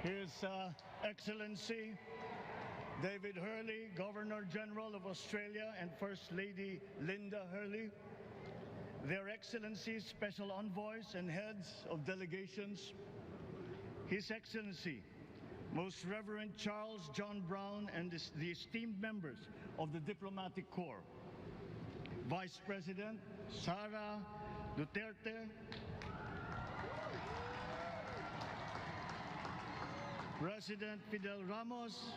His Excellency David Hurley, Governor General of Australia, and First Lady Linda Hurley, Their Excellencies, Special Envoys, and Heads of Delegations, His Excellency, Most Reverend Charles John Brown, and the esteemed members of the Diplomatic Corps, Vice President Sara Duterte, President Fidel Ramos,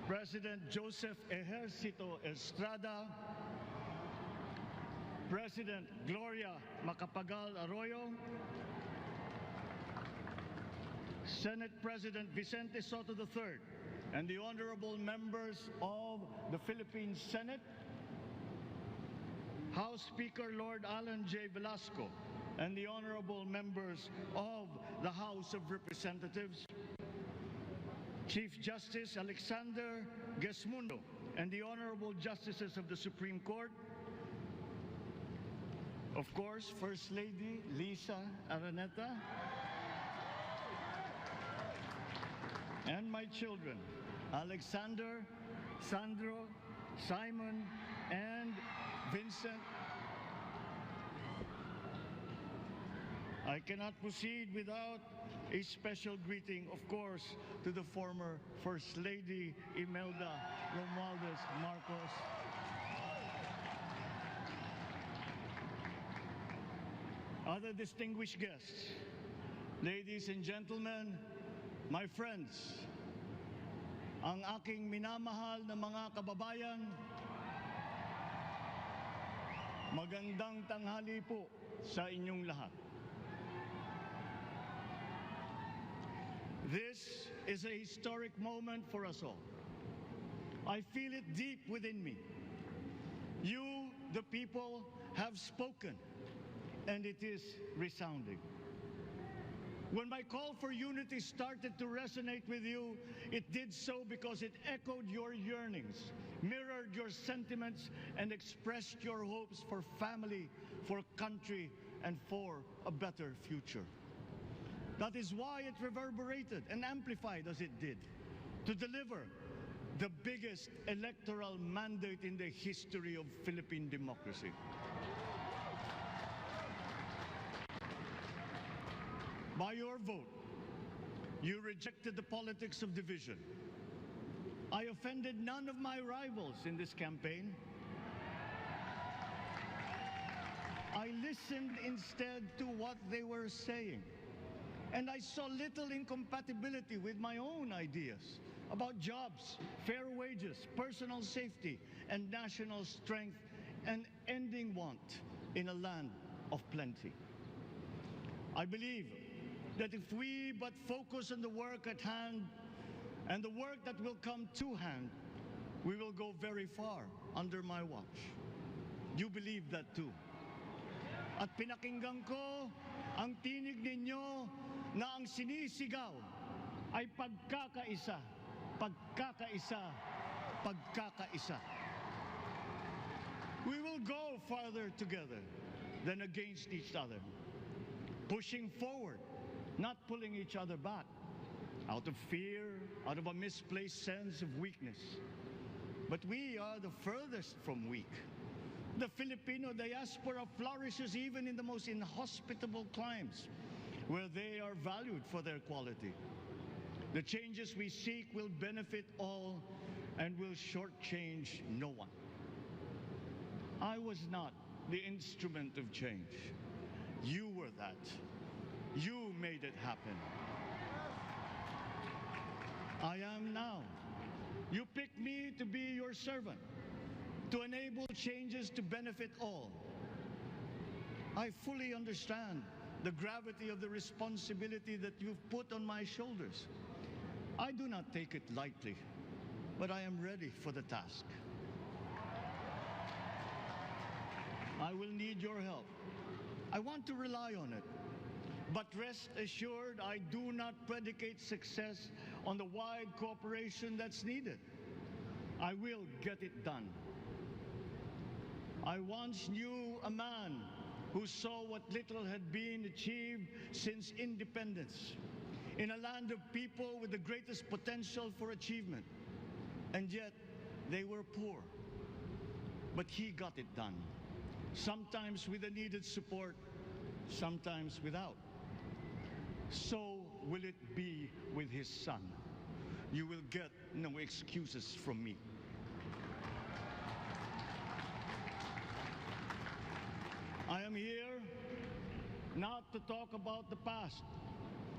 President Joseph Ejercito Estrada, President Gloria Macapagal Arroyo, Senate President Vicente Soto III, and the honorable members of the Philippine Senate, House Speaker Lord Alan J. Velasco, and the honorable members of the House of Representatives, Chief Justice Alexander Gesmundo, and the honorable justices of the Supreme Court, of course, First Lady Lisa Araneta, and my children, Alexander, Sandro, Simon, and Vincent. I cannot proceed without a special greeting, of course, to the former First Lady Imelda Romualdez Marcos. Other distinguished guests, ladies and gentlemen, my friends, ang aking minamahal na mga kababayan, magandang tanghali po sa inyong lahat. This is a historic moment for us all. I feel it deep within me. You, the people, have spoken, and it is resounding. When my call for unity started to resonate with you, it did so because it echoed your yearnings, mirrored your sentiments, and expressed your hopes for family, for country, and for a better future. That is why it reverberated and amplified as it did, to deliver the biggest electoral mandate in the history of Philippine democracy. By your vote, you rejected the politics of division. I offended none of my rivals in this campaign. I listened instead to what they were saying. And I saw little incompatibility with my own ideas about jobs, fair wages, personal safety, and national strength, and ending want in a land of plenty. I believe that if we but focus on the work at hand and the work that will come to hand, we will go very far under my watch. You believe that too. At pinakinggan ko ang tinig ninyo na ang sinisigaw ay pagkakaisa, pagkakaisa, pagkakaisa. We will go farther together than against each other, pushing forward, not pulling each other back, out of fear, out of a misplaced sense of weakness. But we are the furthest from weak. The Filipino diaspora flourishes even in the most inhospitable climes, where they are valued for their quality. The changes we seek will benefit all and will shortchange no one. I was not the instrument of change. You were that. You made it happen. I am now. You picked me to be your servant, to enable changes to benefit all. I fully understand the gravity of the responsibility that you've put on my shoulders. I do not take it lightly, but I am ready for the task. I will need your help. I want to rely on it. But rest assured, I do not predicate success on the wide cooperation that's needed. I will get it done. I once knew a man who saw what little had been achieved since independence. in a land of people with the greatest potential for achievement. And yet, they were poor. But he got it done, sometimes with the needed support, sometimes without. So will it be with his son. You will get no excuses from me. I am here not to talk about the past.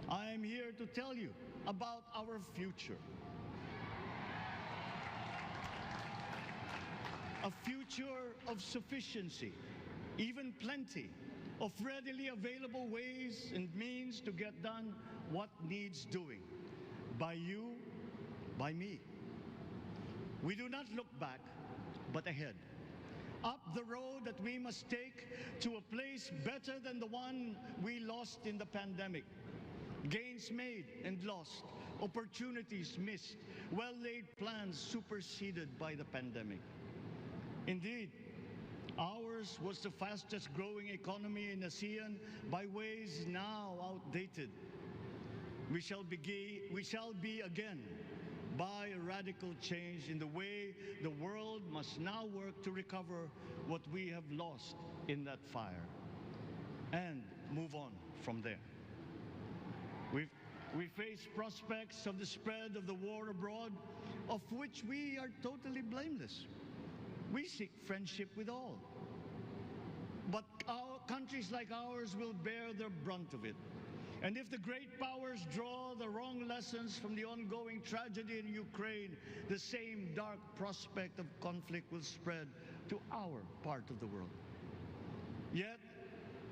I am here to tell you about our future. A future of sufficiency, even plenty, of readily available ways and means to get done what needs doing. By you, by me. We do not look back, but ahead. Up the road that we must take to a place better than the one we lost in the pandemic. Gains made and lost, opportunities missed, well-laid plans superseded by the pandemic. Indeed, ours was the fastest growing economy in ASEAN by ways now outdated. We shall be again by a radical change in the way the world must now work to recover what we have lost in that fire and move on from there. We face prospects of the spread of the war abroad, of which we are totally blameless. We seek friendship with all. But countries like ours will bear the brunt of it. And if the great powers draw the wrong lessons from the ongoing tragedy in Ukraine, the same dark prospect of conflict will spread to our part of the world. Yet,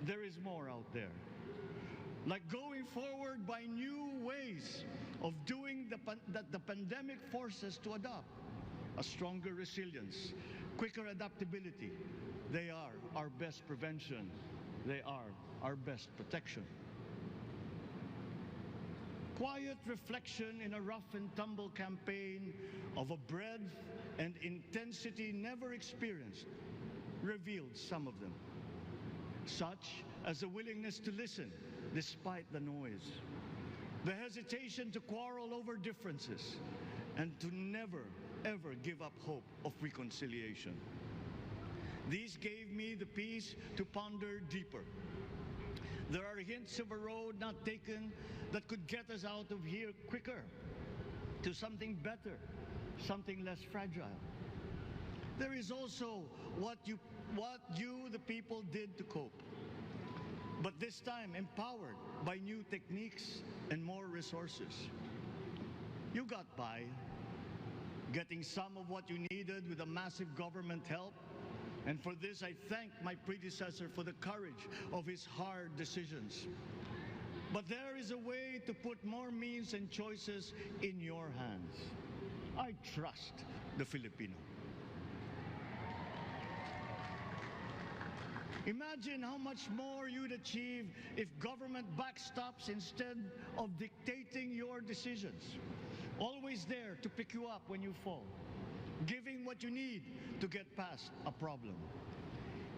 there is more out there. Like going forward by new ways of doing that the pandemic forces to adopt. A stronger resilience, quicker adaptability. They are our best prevention. They are our best protection. Quiet reflection in a rough and tumble campaign of a breadth and intensity never experienced revealed some of them, such as the willingness to listen despite the noise, the hesitation to quarrel over differences, and to never, ever give up hope of reconciliation. These gave me the peace to ponder deeper. There are hints of a road not taken that could get us out of here quicker to something better, something less fragile. There is also what you, the people, did to cope. But this time empowered by new techniques and more resources. You got by, getting some of what you needed with a massive government help. And for this, I thank my predecessor for the courage of his hard decisions. But there is a way to put more means and choices in your hands. I trust the Filipino. Imagine how much more you'd achieve if government backstops instead of dictating your decisions. Always there to pick you up when you fall, giving what you need to get past a problem.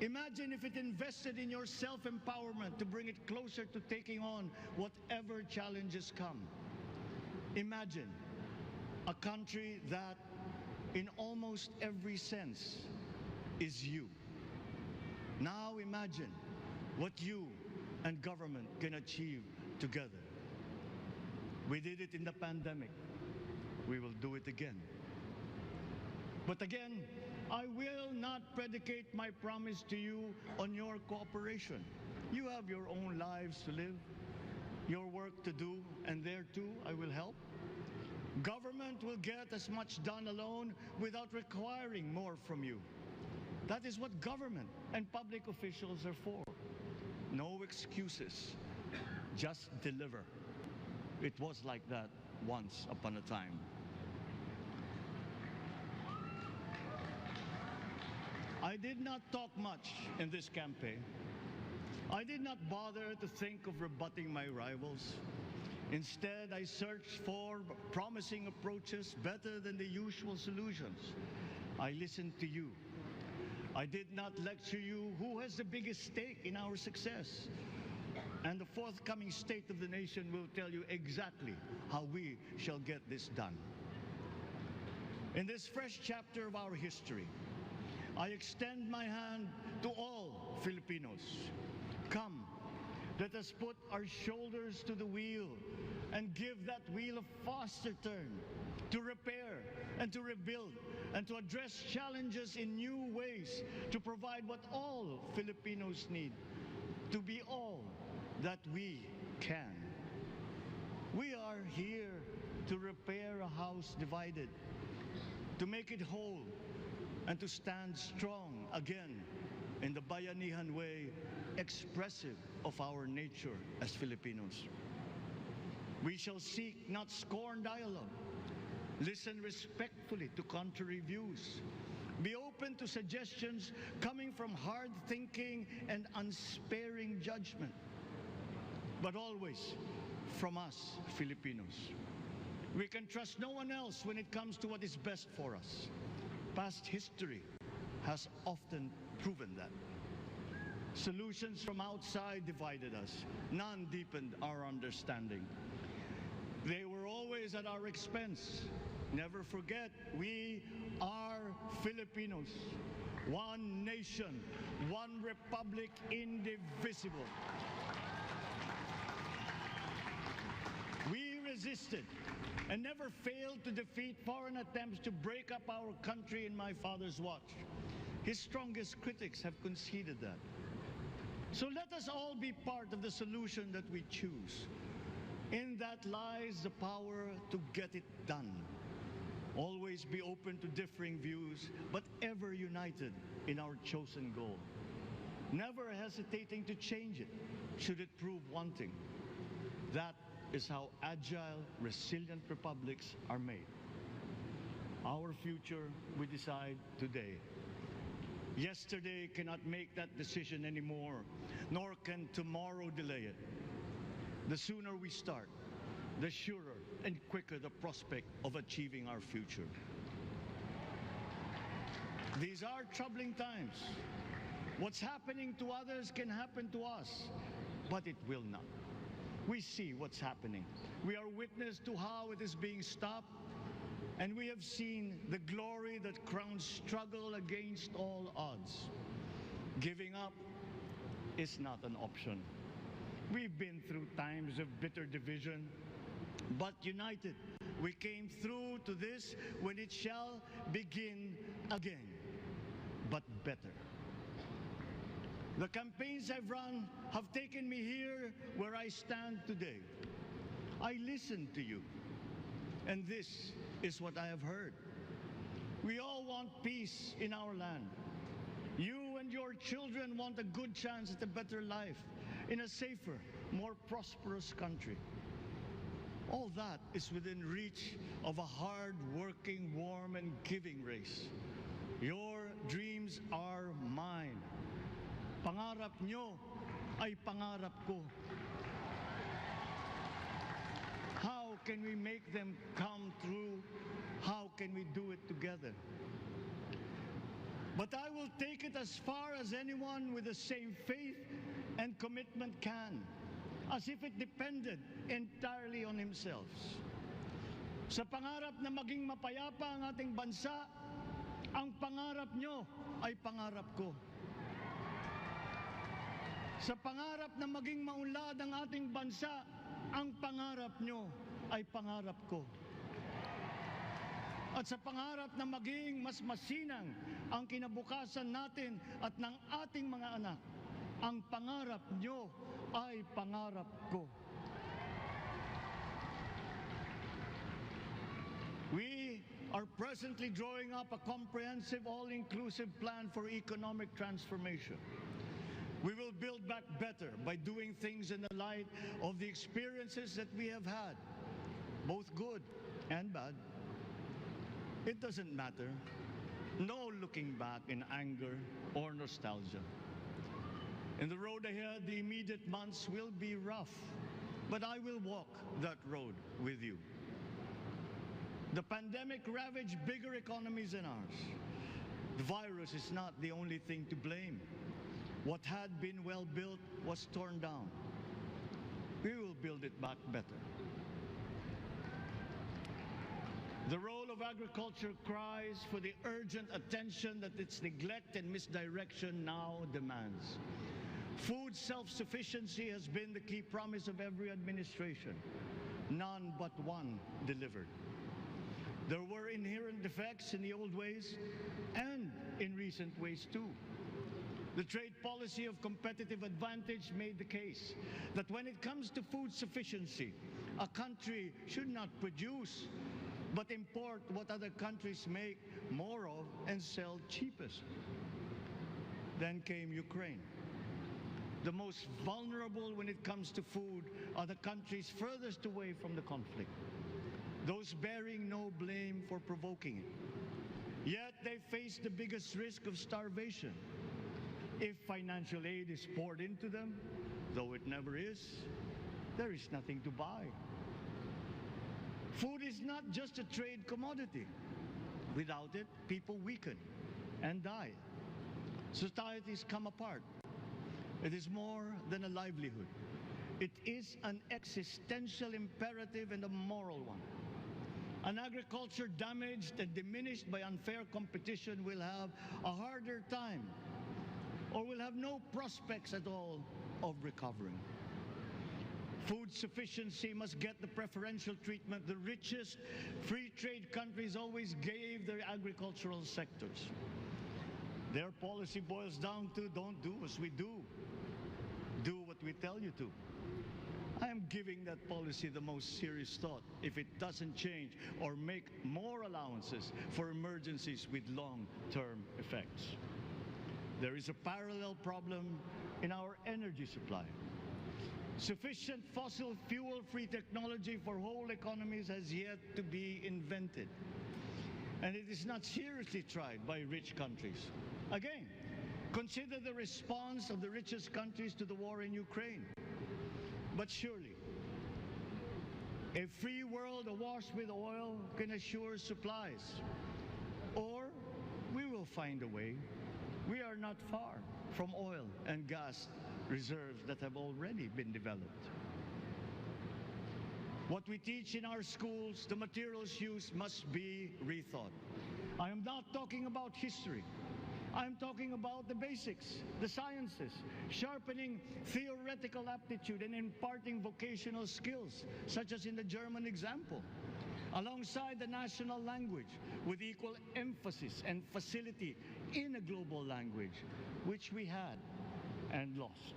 Imagine if it invested in your self-empowerment to bring it closer to taking on whatever challenges come. Imagine a country that, in almost every sense, is you. Now imagine what you and government can achieve together. We did it in the pandemic. We will do it again. But again, I will not predicate my promise to you on your cooperation. You have your own lives to live, your work to do, and there too I will help. Government will get as much done alone without requiring more from you. That is what government and public officials are for. No excuses, just deliver. It was like that once upon a time. I did not talk much in this campaign. I did not bother to think of rebutting my rivals. Instead, I searched for promising approaches better than the usual solutions. I listened to you. I did not lecture you who has the biggest stake in our success. and the forthcoming State of the Nation will tell you exactly how we shall get this done. In this fresh chapter of our history, I extend my hand to all Filipinos. Come, let us put our shoulders to the wheel and give that wheel a faster turn to repair and to rebuild and to address challenges in new ways, to provide what all Filipinos need, to be all that we can. We are here to repair a house divided, to make it whole, and to stand strong again in the Bayanihan way, expressive of our nature as Filipinos. We shall seek, not scorn dialogue, listen respectfully to contrary views, be open to suggestions coming from hard thinking and unsparing judgment, but always from us, Filipinos. We can trust no one else when it comes to what is best for us. Past history has often proven that. Solutions from outside divided us. None deepened our understanding. They were always at our expense. Never forget, we are Filipinos. One nation, one republic, indivisible. We resisted and never failed to defeat foreign attempts to break up our country in my father's watch. His strongest critics have conceded that. So let us all be part of the solution that we choose. In that lies the power to get it done. Always be open to differing views, but ever united in our chosen goal. Never hesitating to change it, should it prove wanting. That is how agile, resilient republics are made. Our future we decide today. Yesterday cannot make that decision anymore, nor can tomorrow delay it. The sooner we start, the surer and quicker the prospect of achieving our future. These are troubling times. What's happening to others can happen to us, but it will not. We see what's happening. We are witness to how it is being stopped, and we have seen the glory that crowns struggle against all odds. Giving up is not an option. We've been through times of bitter division, but united, we came through to this when it shall begin again, but better. The campaigns I've run have taken me here where I stand today. I listened to you, and this is what I have heard. We all want peace in our land. You and your children want a good chance at a better life in a safer, more prosperous country. All that is within reach of a hard-working, warm, and giving race. Your dreams are mine. Pangarap nyo ay pangarap ko. How can we make them come true? How can we do it together? But I will take it as far as anyone with the same faith and commitment can, as if it depended entirely on himself. Sa pangarap na maging mapayapa ang ating bansa, ang pangarap nyo ay pangarap ko. Sa pangarap na maging maunlad ang ating bansa, ang pangarap nyo ay pangarap ko. At sa pangarap na maging mas masinang ang kinabukasan natin at ng ating mga anak, ang pangarap nyo ay pangarap ko. We are presently drawing up a comprehensive, all-inclusive plan for economic transformation. We will build back better by doing things in the light of the experiences that we have had, both good and bad. It doesn't matter. No looking back in anger or nostalgia. In the road ahead, the immediate months will be rough, but I will walk that road with you. The pandemic ravaged bigger economies than ours. The virus is not the only thing to blame. What had been well built was torn down. we will build it back better. The role of agriculture cries for the urgent attention that its neglect and misdirection now demands. Food self-sufficiency has been the key promise of every administration. None but one delivered. There were inherent defects in the old ways and in recent ways too. The trade policy of competitive advantage made the case that when it comes to food sufficiency, a country should not produce but import what other countries make more of and sell cheapest. Then came Ukraine. The most vulnerable when it comes to food are the countries furthest away from the conflict, those bearing no blame for provoking it. Yet they face the biggest risk of starvation. If financial aid is poured into them, though it never is, there is nothing to buy. Food is not just a trade commodity. Without it, people weaken and die. Societies come apart. It is more than a livelihood. It is an existential imperative and a moral one. An agriculture damaged and diminished by unfair competition will have a harder time or will have no prospects at all of recovering. Food sufficiency must get the preferential treatment the richest free trade countries always gave their agricultural sectors. Their policy boils down to don't do as we do. Do what we tell you to. I am giving that policy the most serious thought if it doesn't change or make more allowances for emergencies with long-term effects. There is a parallel problem in our energy supply. Sufficient fossil fuel-free technology for whole economies has yet to be invented. And it is not seriously tried by rich countries. Again, consider the response of the richest countries to the war in Ukraine. But surely, a free world awash with oil can assure supplies. Or we will find a way. We are not far from oil and gas reserves that have already been developed. What we teach in our schools, the materials used must be rethought. I am not talking about history. I'm talking about the basics, the sciences, sharpening theoretical aptitude and imparting vocational skills, such as in the German example, alongside the national language with equal emphasis and facility in a global language, which we had and lost.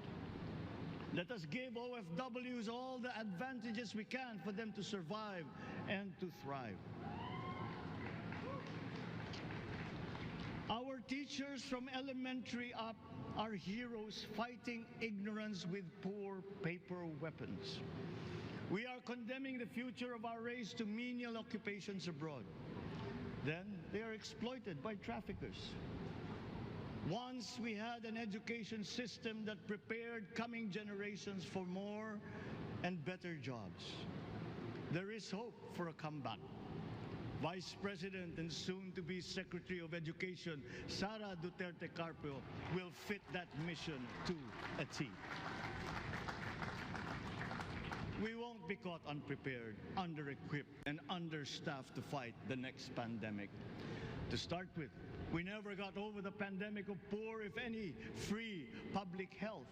Let us give OFWs all the advantages we can for them to survive and to thrive. Our teachers from elementary up are heroes fighting ignorance with poor paper weapons. We are condemning the future of our race to menial occupations abroad. Then they are exploited by traffickers. Once we had an education system that prepared coming generations for more and better jobs. There is hope for a comeback. Vice President and soon-to-be Secretary of Education, Sara Duterte Carpio, will fit that mission to a T. We won't be caught unprepared, under-equipped, and understaffed to fight the next pandemic. To start with, we never got over the pandemic of poor, if any, free public health.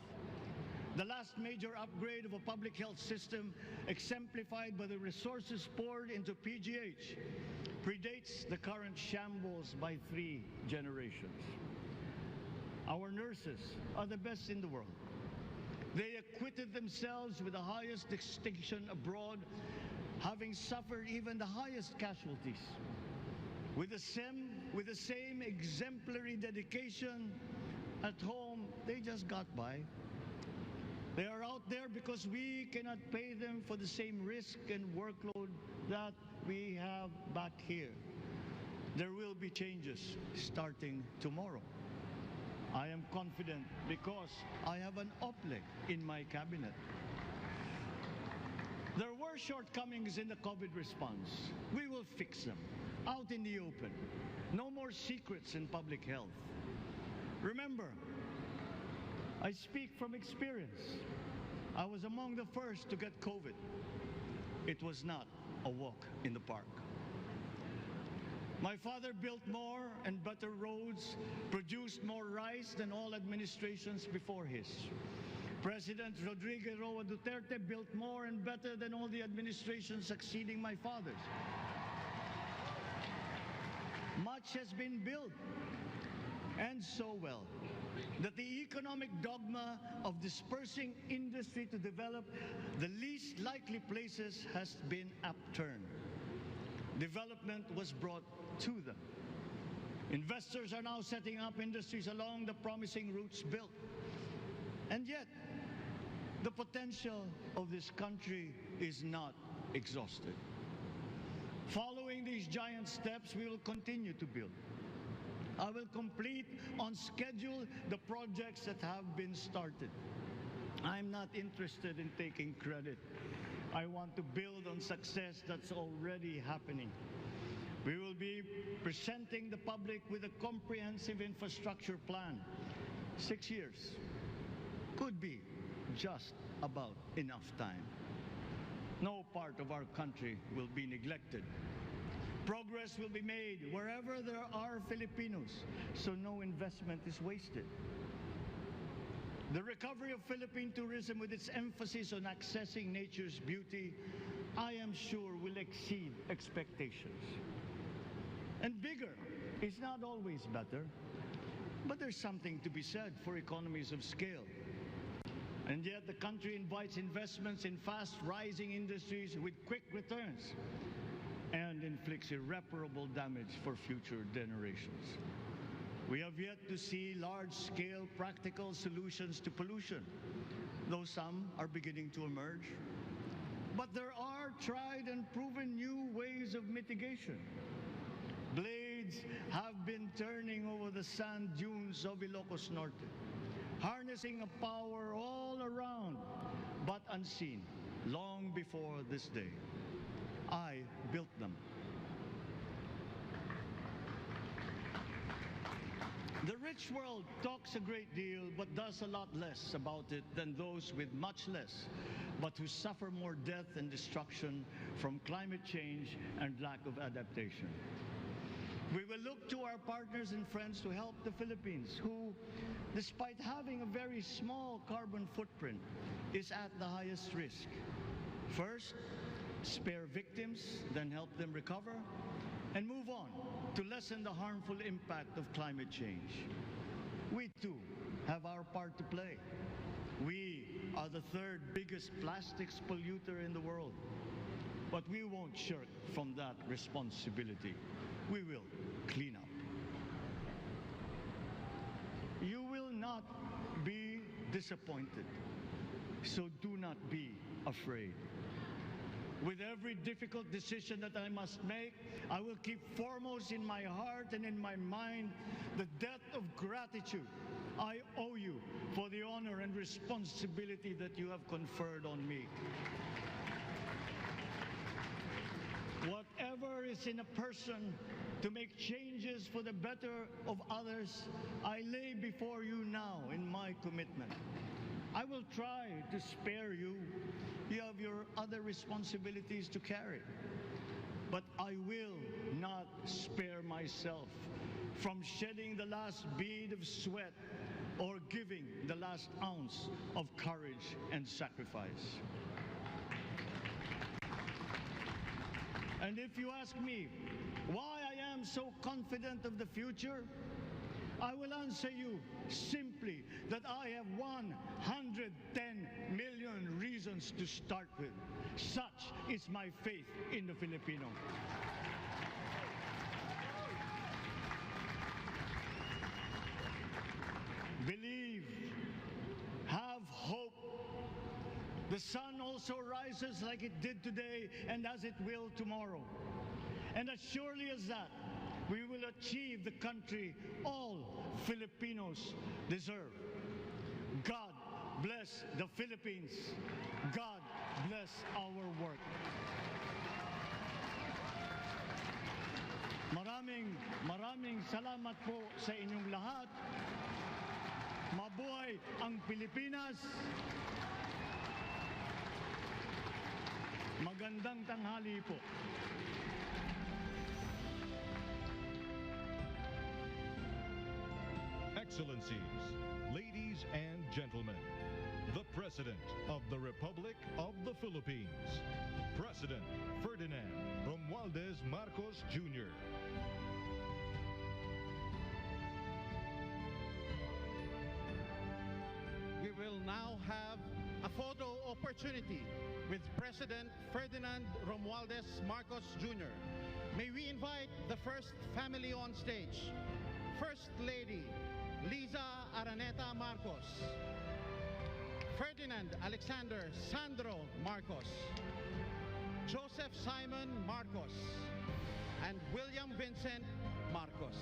The last major upgrade of a public health system, exemplified by the resources poured into PGH, predates the current shambles by 3 generations. Our nurses are the best in the world. They acquitted themselves with the highest distinction abroad, having suffered even the highest casualties. With the same exemplary dedication, at home, they just got by. They are out there because we cannot pay them for the same risk and workload that we have back here. There will be changes starting tomorrow. I am confident because I have an OPLE in my cabinet. There were shortcomings in the COVID response. We will fix them out in the open. No more secrets in public health. Remember, I speak from experience. I was among the first to get COVID. It was not a walk in the park. My father built more and better roads, produced more rice than all administrations before his. President Rodrigo Roa Duterte built more and better than all the administrations succeeding my father's. Much has been built, and so well, that the economic dogma of dispersing industry to develop the least likely places has been upturned. Development was brought to them. Investors are now setting up industries along the promising routes built. And yet, the potential of this country is not exhausted. Following these giant steps, we will continue to build. I will complete on schedule the projects that have been started. I'm not interested in taking credit. I want to build on success that's already happening. We will be presenting the public with a comprehensive infrastructure plan. 6 years could be just about enough time. No part of our country will be neglected. Progress will be made wherever there are Filipinos, so no investment is wasted. The recovery of Philippine tourism, with its emphasis on accessing nature's beauty, I am sure will exceed expectations. And bigger is not always better, but there's something to be said for economies of scale. And yet the country invites investments in fast-rising industries with quick returns and inflicts irreparable damage for future generations. We have yet to see large-scale practical solutions to pollution, though some are beginning to emerge. But there are tried and proven new ways of mitigation. Blades have been turning over the sand dunes of Ilocos Norte, harnessing a power all around, but unseen, long before this day. I built them. The rich world talks a great deal, but does a lot less about it than those with much less, but who suffer more death and destruction from climate change and lack of adaptation. We will look to our partners and friends to help the Philippines, who, despite having a very small carbon footprint, is at the highest risk. First, spare victims, then help them recover, and move on to lessen the harmful impact of climate change. We too have our part to play. We are the third biggest plastics polluter in the world, but we won't shirk from that responsibility. We will clean up. You will not be disappointed, so do not be afraid. With every difficult decision that I must make, I will keep foremost in my heart and in my mind the debt of gratitude I owe you for the honor and responsibility that you have conferred on me. Whatever is in a person to make changes for the better of others, I lay before you now in my commitment. I will try to spare you. You have your other responsibilities to carry. But I will not spare myself from shedding the last bead of sweat or giving the last ounce of courage and sacrifice. And if you ask me why I am so confident of the future, I will answer you simply that I have 110 million reasons to start with. Such is my faith in the Filipino. Believe, have hope. The sun also rises like it did today and as it will tomorrow. And as surely as that, we will achieve the country all Filipinos deserve. God bless the Philippines. God bless our work. Maraming salamat po sa inyong lahat. Mabuhay ang Pilipinas. Magandang tanghali po. Excellencies, ladies and gentlemen, the President of the Republic of the Philippines, President Ferdinand Romualdez Marcos Jr. We will now have a photo opportunity with President Ferdinand Romualdez Marcos Jr. May we invite the first family on stage. First Lady Liza Araneta Marcos, Ferdinand Alexander Sandro Marcos, Joseph Simon Marcos, and William Vincent Marcos.